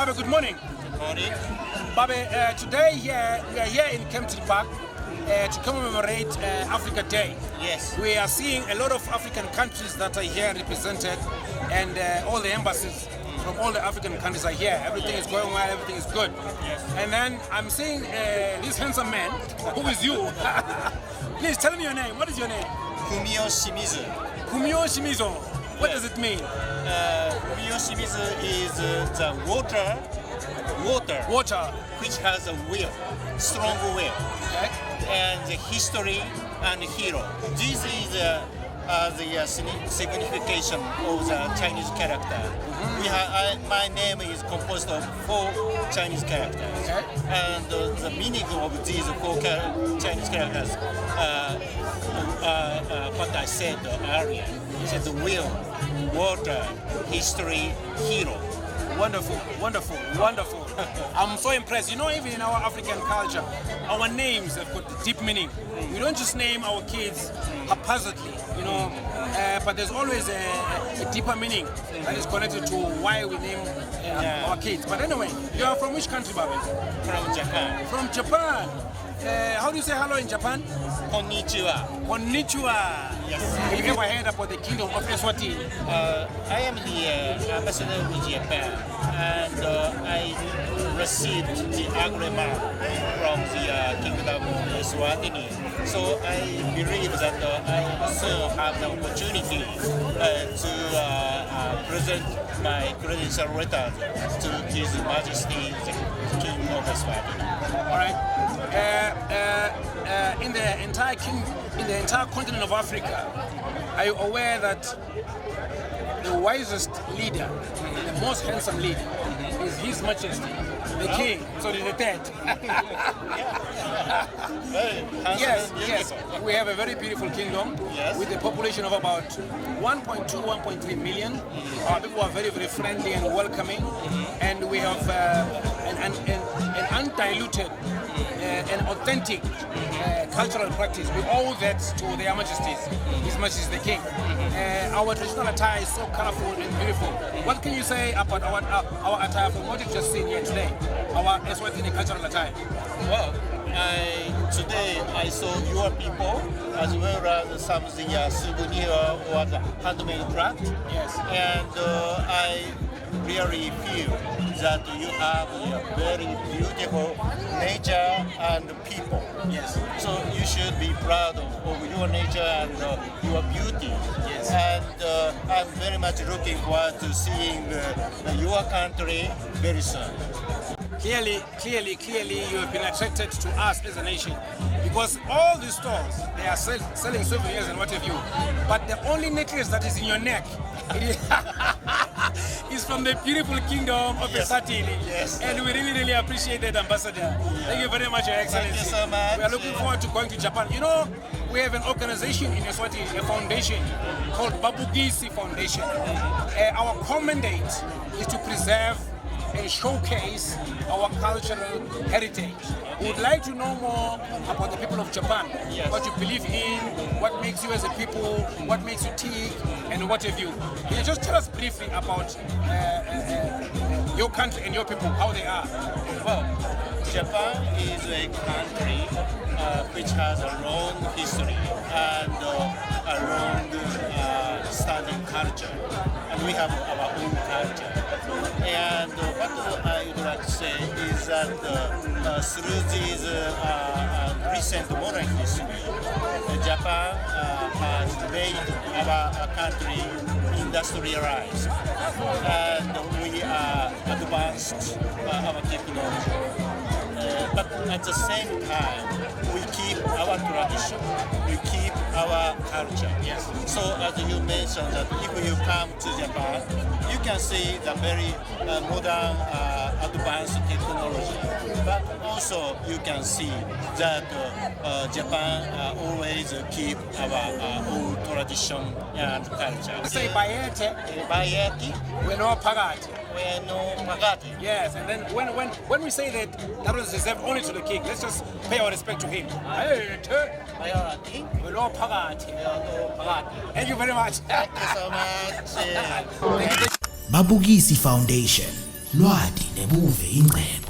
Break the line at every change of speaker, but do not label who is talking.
Babe, good morning.
Morning.
Babe, today we are here in Kempton Park to commemorate Africa Day.
Yes.
We are seeing a lot of African countries that are here represented, and all the embassies from all the African countries are here. Everything is going well, everything is good.
Yes.
And then I'm seeing this handsome man, who is you. Please tell me your name. What is your name?
Fumio Shimizu.
Fumio Shimizu. What does it mean?
Fumio Shimizu is the water
Water.
which has a will, strong will,
Okay.
and the history and hero. This is the signification of the Chinese character. My name is composed of 4 Chinese characters,
Okay.
and the meaning of these 4 Chinese characters, what I said earlier, is will, water, history, hero.
Wonderful, wonderful, wonderful. I'm so impressed. You know, even in our African culture, our names have got deep meaning. We don't just name our kids haphazardly, you know, but there's always a deeper meaning that is connected to why we name our kids. But anyway, you are from which country, Babe?
From Japan.
From Japan. How do you say hello in Japan?
Konnichiwa.
Konnichiwa.
Yes.
Have you ever heard about the kingdom of Eswatini?
I am the ambassador of Japan, and I received the agreement from the kingdom of Eswatini. So I believe that I soon have the opportunity to present my credential letters to His Majesty the King of Eswatini.
All right. In the entire continent of Africa, are you aware that the wisest leader, the most handsome leader, is His Majesty, the King, so the third. Yes. We have a very beautiful kingdom with a population of about 1.3 million. Our people are very, very friendly and welcoming, and we have an undiluted and authentic cultural practice. We owe that to their majesties, His Majesty the King. Our traditional attire is so colorful and beautiful. What can you say about our attire from what you've just seen here today? Our Eswatini cultural attire.
Well, today I saw your people as well as some of the souvenir or the handmade craft.
Yes.
And I really feel that you have a very beautiful nature and people.
Yes.
So you should be proud of your nature and your beauty.
Yes.
And I'm very much looking forward to seeing your country very soon.
Clearly, you have been attracted to us as a nation, because all these stores, they are selling souvenirs and what have you. But the only necklace that is in your neck is from the beautiful kingdom of Eswatini.
Yes.
And we really appreciate that, Ambassador. Yeah. Thank you very much, Your Excellency.
Thank you so much.
We are looking forward to going to Japan. You know, we have an organization in Eswatini, a foundation called Babukisi Foundation. Our common mandate is to preserve and showcase our cultural heritage. We would like to know more about the people of Japan, what you believe in, what makes you as a people, what makes you tick, and what have you. Can you just tell us briefly about your country and your people, how they are?
Well, Japan is a country which has a long history and a long standing culture, and we have our own culture. And what I would like to say is that through this recent modern history, Japan has made our country industrialized, and we advanced our technology. But at the same time, we keep our tradition, we keep our culture. Yes. So as you mentioned, that if you come to Japan, you can see the very modern advanced technology. But also you can see that Japan always keep our own tradition and culture.
Say Bayete,
Bayeti,
Weno Pagati.
Weno Pagati.
Yes, and then when we say that that was reserved only to the king, let's just pay our respect to him.
Bayeti.
Weno Pagati.
Weno Pagati.
Thank you very much.
Thank you so much.
Thank you.
Babukisi Foundation, lwadi nebuve ingcebo.